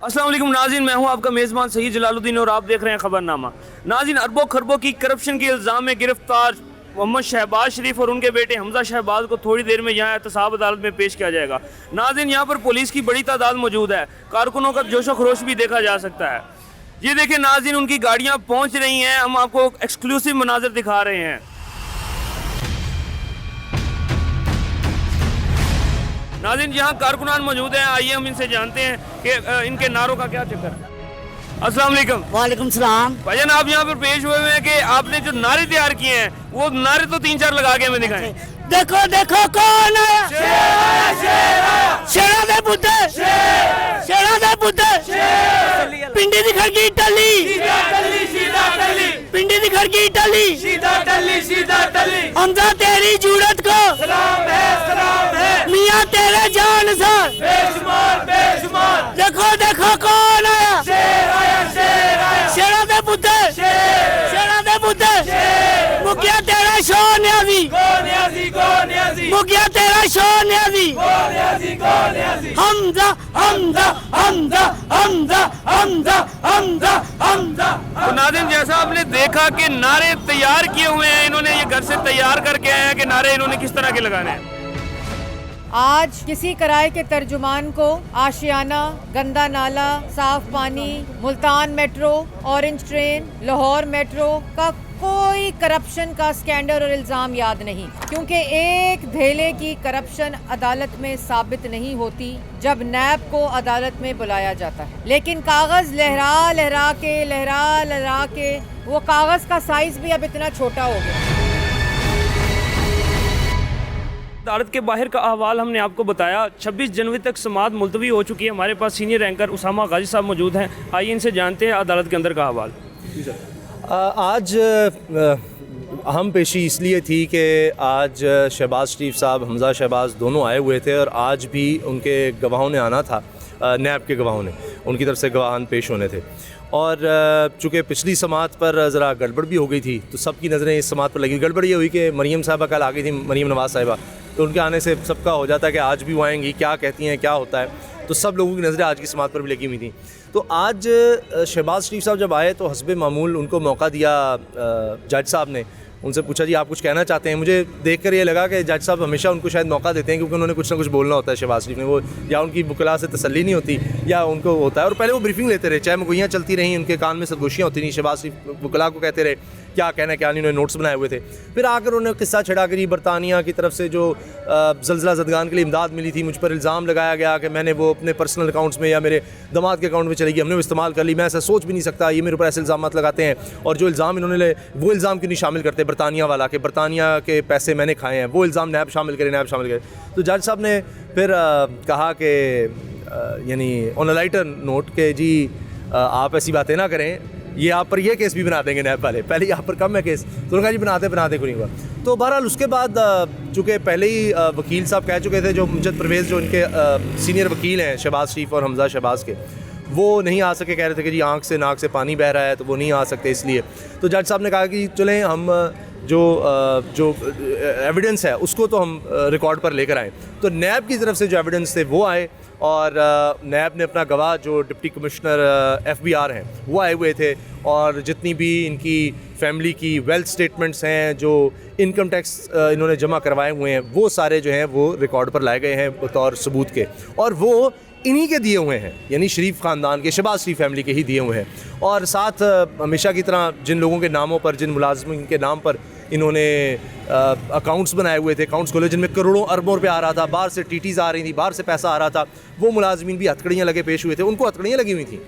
अस्सलाम वालेकुम नाज़रीन, मैं हूं आपका मेज़बान सही जलालुद्दीन और आप देख रहे हैं खबरनामा। नाज़रीन, अरबों खरबों की करप्शन के इल्ज़ाम में गिरफ्तार मोहम्मद शहबाज शरीफ और उनके बेटे हमजा शहबाज को थोड़ी देर में यहाँ एहतसाब अदालत में पेश किया जाएगा। नाज़रीन, यहाँ पर पुलिस की बड़ी तादाद मौजूद है, कारकुनों का जोशो खरोश भी देखा जा सकता है। ये देखिए नाज़रीन, उनकी गाड़ियाँ पहुँच रही हैं, हम आपको एक्सक्लूसिव मनाज़र दिखा रहे हैं। नाज़रीन, यहाँ कारकुनान मौजूद हैं, आइए हम इनसे जानते हैं कि इनके नारों का क्या चक्कर है। अस्सलाम वालेकुम। वालेकुम सलाम। भाईजान, आप यहाँ पर पेश हुए हैं कि आपने जो नारे तैयार किए हैं वो नारे तो 3-4 लगा के हमें दिखाएं। देखो देखो कौन आया, शेरा दे पुत्ते, शेरा दे पुत्ते, पिंडी दी खड़की टली, पिंडी दी खड़की टली, हमजा तेरी जूरत को मियाँ तेरे जान सर, देखो देखो कौन आया, शेरा दे पुत्ते, शेरा दे पुत्ते, मुखिया तेरा शो न्याजी, मुखिया तेरा शो न्याजी, हमजा हमजा हमजा हमजा हमजा हमजा हमजा। तो नाज़रीन, जैसा आपने देखा कि नारे तैयार किए हुए हैं, इन्होंने ये घर से तैयार करके आए हैं कि नारे इन्होंने किस तरह के लगाने हैं। आज किसी किराए के तर्जुमान को आशियाना, गंदा नाला, साफ पानी, Multan metro, orange train, Lahore metro का कोई करप्शन का स्कैंडल और इल्ज़ाम याद नहीं, क्योंकि एक धेले की करप्शन अदालत में साबित नहीं होती जब नैब को अदालत में बुलाया जाता है। लेकिन कागज़ लहरा लहरा के वो कागज़ का साइज़ भी अब इतना छोटा हो गया। अदालत के बाहर का अहवाल हमने आपको बताया। 26 जनवरी तक समाअत मुलतवी हो चुकी है। हमारे पास सीनियर एंकर उसामा गाजी साहब मौजूद हैं, आइए इनसे जानते हैं अदालत के अंदर का अहवाल। आज अहम पेशी इसलिए थी कि आज शहबाज शरीफ साहब, हमजा शहबाज दोनों आए हुए थे और आज भी उनके गवाहों ने आना था, नैब के गवाहों ने उनकी तरफ से गवाहान पेश होने थे। और चूँकि पिछली समाअत पर ज़रा गड़बड़ भी हो गई थी तो सबकी नज़रें इस समाअत पर लगी। गड़बड़ ये हुई कि मरीम साहबा कल आ गई थी, मरीम नवाज़ साहिबा, तो उनके आने से सबका हो जाता है कि आज भी वो आएंगी, क्या कहती हैं, क्या होता है, तो सब लोगों की नज़रें आज की समाअत पर भी लगी हुई थी। तो आज शहबाज शरीफ साहब जब आए तो हस्बे मामूल उनको मौका दिया जज साहब ने, उनसे पूछा जी आप कुछ कहना चाहते हैं। मुझे देखकर ये लगा कि जज साहब हमेशा उनको शायद मौका देते हैं क्योंकि उन्होंने कुछ ना कुछ बोलना होता है शहबाज शरीफ ने, वो या उनकी वकला से तसल्ली नहीं होती या उनको होता है। और पहले वो ब्रीफिंग लेते रहे, चाहे मुगैयाँ चलती रहीं, उनके कान में सरगोशियाँ होती रहीं, शहबाज शरीफ वकला को कहते रहे क्या कहना है क्या नहीं, उन्होंने नोट्स बनाए हुए थे। फिर आकर उन्होंने किस्सा छड़ा करी, बरतानिया की तरफ से जो ज़लज़ला ज़दगान के लिए इमदाद मिली थी, मुझ पर इल्ज़ाम लगाया गया कि मैंने वो अपने पर्सनल अकाउंट्स में या मेरे दामाद के अकाउंट में चली गई, हमने वो इस्तेमाल कर ली, मैं ऐसा सोच भी नहीं सकता, ये मेरे ऊपर ऐसे इल्ज़ाम लगाते हैं। और जो इल्ज़ाम इन्होंने वो इल्ज़ाम क्यों नहीं शामिल करते बरतानिया वाला कि बरतानिया के पैसे मैंने खाए हैं, वो इल्ज़ाम नैब शामिल करे, नैब शामिल करे। तो जज साहब ने फिर कहा कि यानी ऑन अ लाइटर नोट के जी आप ऐसी बातें ना करें, ये आप पर ये केस भी बना देंगे नैब वाले, पहले यहाँ पर कम है केस। तो उन्होंने कहा जी बनाते कोई नहीं हुआ। तो बहरहाल उसके बाद चूँकि पहले ही वकील साहब कह चुके थे, जो मुजद परवेज़ जो इनके सीनियर वकील हैं शहबाज शरीफ और हमजा शहबाज के, वो नहीं आ सके, कह रहे थे कि जी आँख से नाक से पानी बह रहा है तो वो नहीं आ सकते इसलिए। तो जज साहब ने कहा कि चलें हम जो एविडेंस है उसको तो हम रिकॉर्ड पर लेकर आएँ। तो नैब की तरफ से जो एविडेंस थे वो आए और नैब ने अपना गवाह जो डिप्टी कमिश्नर FBR हैं वो आए हुए थे, और जितनी भी इनकी फैमिली की वेल्थ स्टेटमेंट्स हैं, जो इनकम टैक्स इन्होंने जमा करवाए हुए हैं, वो सारे जो हैं वो रिकॉर्ड पर लाए गए हैं बतौर सबूत के, और वो इन्हीं के दिए हुए हैं, यानी शरीफ ख़ानदान के, शहबाज शरीफ फैमिली के ही दिए हुए हैं। और साथ हमेशा की तरह जिन लोगों के नामों पर, जिन मुलाजिमिन के नाम पर इन्होंने अकाउंट्स बनाए हुए थे, अकाउंट्स खोले जिनमें करोड़ों अरबों रुपये आ रहा था, बाहर से टीटीज़ आ रही थी, बाहर से पैसा आ रहा था, वो मुलाजिमिन भी हथकड़ियाँ लगे पेश हुए थे, उनको हथकड़ियाँ लगी हुई थी,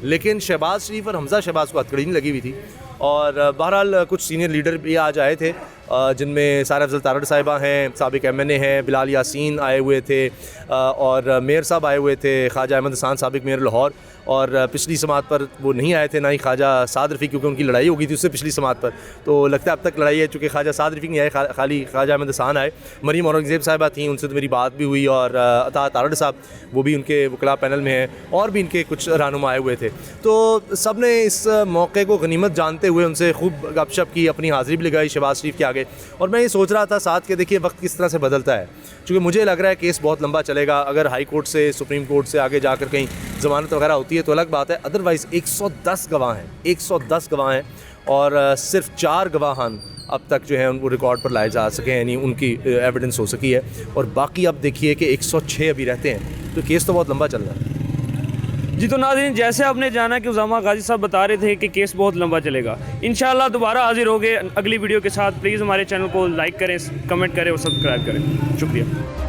लेकिन शहबाज शरीफ और हमजा शहबाज को हथकड़ी नहीं लगी हुई थी। और बहरहाल कुछ सीनियर लीडर भी आज आए थे, जिनमें सारा अफजल तारड़ साहिबा हैं, साबिक MNA हैं, बिलाल यासीन आए हुए थे, और मेयर साहब आए हुए थे, ख्वाजा अहमद हसन साबिक मेयर लाहौर, और पिछली समाअत पर वो नहीं आए थे, ना ही ख्वाजा साद रफ़ी, क्योंकि उनकी लड़ाई हो गई थी उससे पिछली समाअत पर, तो लगता है अब तक लड़ाई है, चूँकि ख्वाजा साद रफ़ी नहीं आए, खाली ख्वाजा अहमद हसन आए। मरीम औरंगज़ेब साहिबा थी, उनसे तो मेरी बात भी हुई, और अता तारड़ साहब वो भी उनके वकला पैनल में हैं, और भी इनके कुछ रहनुमा आए हुए थे। तो सब ने इस मौके को गनीमत जानते हुए उनसे खूब गपशप की, अपनी हाज़िरी भी लगाई शहबाज शरीफ के आगे। आगे। और मैं ये सोच रहा था साथ के, देखिए वक्त किस तरह से बदलता है, क्योंकि मुझे लग रहा है केस बहुत लंबा चलेगा। अगर हाई कोर्ट से, सुप्रीम कोर्ट से आगे जाकर कहीं ज़मानत वगैरह होती है तो अलग बात है, अदरवाइज़ 110 गवाह हैं, 110 गवाह हैं और सिर्फ 4 गवाहान अब तक जो है उनको रिकॉर्ड पर लाए जा सके, यानी उनकी एविडेंस हो सकी है, और बाकी अब देखिए कि 106 अभी रहते हैं, तो केस तो बहुत लंबा चल रहा है। जी तो नाज़रीन, जैसे आपने जाना कि उसामा गाजी साहब बता रहे थे कि केस बहुत लंबा चलेगा, इंशाल्लाह दोबारा हाजिर होंगे अगली वीडियो के साथ। प्लीज़ हमारे चैनल को लाइक करें, कमेंट करें और सब्सक्राइब करें। शुक्रिया।